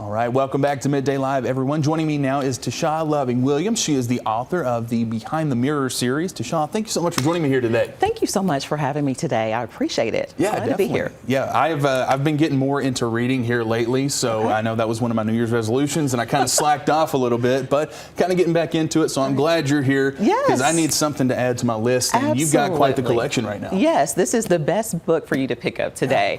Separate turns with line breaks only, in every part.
All right, welcome back to Midday Live, everyone. Joining me now is Tasha Loving-Williams. She is the author of the Behind the Mirror series. Tasha, thank you so much for joining me here today.
Thank you so much for having me today. I appreciate it.
Yeah,
Glad
definitely.
to be here.
Yeah, I've been getting more into reading here lately, so I know that was one of my New Year's resolutions, and I kind of slacked off a little bit, but kind of getting back into it. So I'm glad you're here because I need something to add to my list, and you've got quite the collection right now.
Yes, this is the best book for you to pick up today.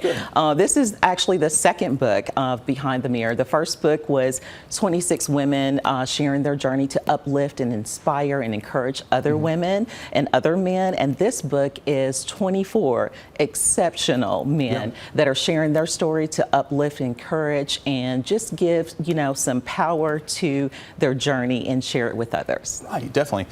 This is actually the second book of Behind the Mirror. The first book was 26 women sharing their journey to uplift and inspire and encourage other women and other men. And this book is 24 exceptional men that are sharing their story to uplift, encourage, and just give, some power to their journey and share it with others.
Right, definitely.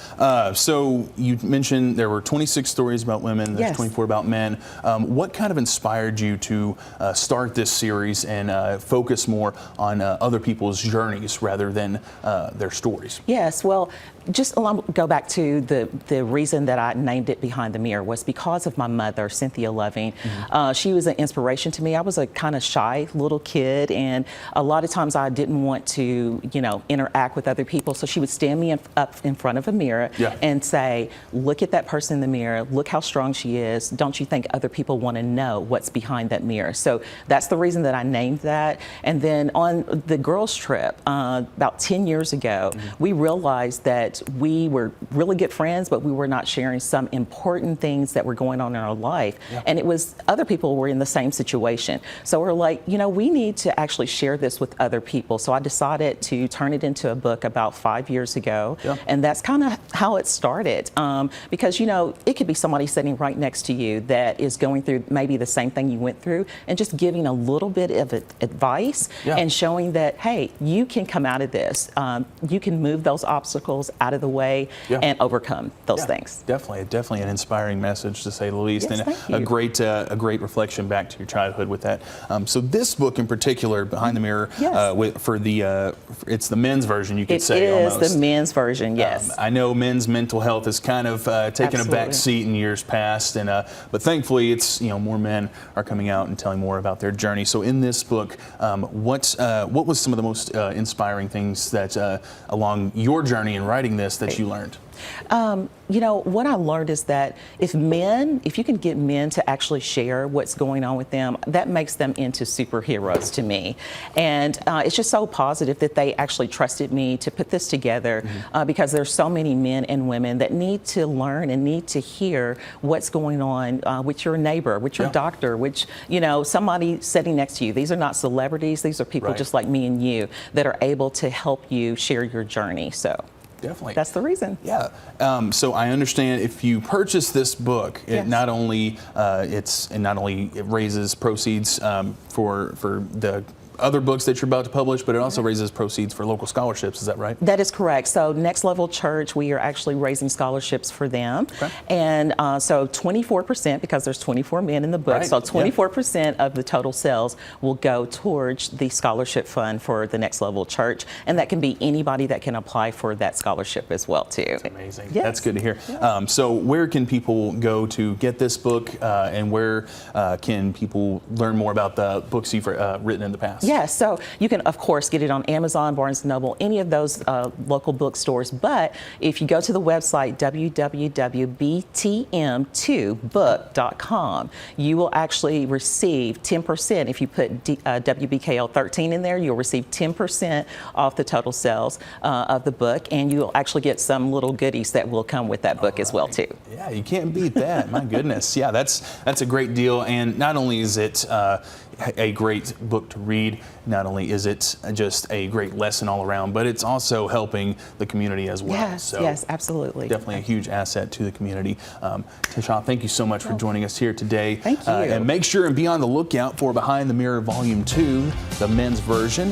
So you mentioned there were 26 stories about women, there's 24 about men. What kind of inspired you to start this series and focus more on other people's journeys rather than their stories?
Yes, well, just go back to the reason that I named it Behind the Mirror was because of my mother, Cynthia Loving. She was an inspiration to me. I was a kind of shy little kid, and a lot of times I didn't want to, interact with other people. So she would stand me up in front of a mirror and say, look at that person in the mirror, look how strong she is. Don't you think other people want to know what's behind that mirror? So that's the reason that I named that. And then on the girls' trip, about 10 years ago, we realized that we were really good friends, but we were not sharing some important things that were going on in our life. And it was other people were in the same situation. So we're like, we need to actually share this with other people. So I decided to turn it into a book about 5 years ago. And that's kind of how it started. Because, it could be somebody sitting right next to you that is going through maybe the same thing you went through, and just giving a little bit of advice and showing that, hey, you can come out of this. You can move those obstacles out of the way and overcome those things.
Definitely an inspiring message, to say the least, and a great reflection back to your childhood with that. So this book in particular, Behind the Mirror, it's the men's version, you could say.
It is
almost
the men's version, yes.
I know men's mental health has kind of taken a back seat in years past, and but thankfully it's more men are coming out and telling more about their journey. So in this book, what was some of the most inspiring things that along your journey in writing this that you learned?
What I learned is that if you can get men to actually share what's going on with them, that makes them into superheroes to me. And it's just so positive that they actually trusted me to put this together because there's so many men and women that need to learn and need to hear what's going on with your neighbor, with your doctor, which, somebody sitting next to you. These are not celebrities. These are people just like me and you that are able to help you share your journey. So.
Definitely.
That's the reason.
Yeah. So I understand if you purchase this book, it not only it raises proceeds for the other books that you're about to publish, but it also raises proceeds for local scholarships. Is that right?
That is correct. So Next Level Church, we are actually raising scholarships for them. And so 24%, because there's 24 men in the book, so 24% of the total sales will go towards the scholarship fund for the Next Level Church. And that can be anybody that can apply for that scholarship as well, too.
That's amazing. That's good to hear. So where can people go to get this book, and where can people learn more about the books you've written in the past?
Yes, so you can, of course, get it on Amazon, Barnes & Noble, any of those local bookstores. But if you go to the website, www.btm2book.com, you will actually receive 10%. If you put WBKL 13 in there, you'll receive 10% off the total sales of the book. And you'll actually get some little goodies that will come with that book as well, too.
Yeah, you can't beat that. My goodness. Yeah, that's a great deal. And not only is it a great book to read, not only is it just a great lesson all around, but it's also helping the community as well.
Yes, absolutely.
Definitely a huge asset to the community. Tasha, thank you so much for joining us here today.
Thank you.
And make sure and be on the lookout for Behind the Mirror Volume 2, the men's version,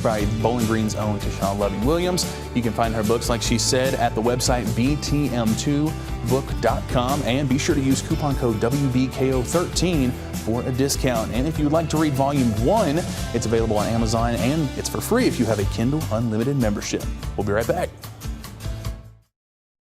by Bowling Green's own Tasha Loving-Williams. You can find her books, like she said, at the website btm2book.com, and be sure to use coupon code WBKO13 for a discount. And if you would like to read Volume 1, it's available on Amazon, and it's for free if you have a Kindle Unlimited membership. We'll be right back.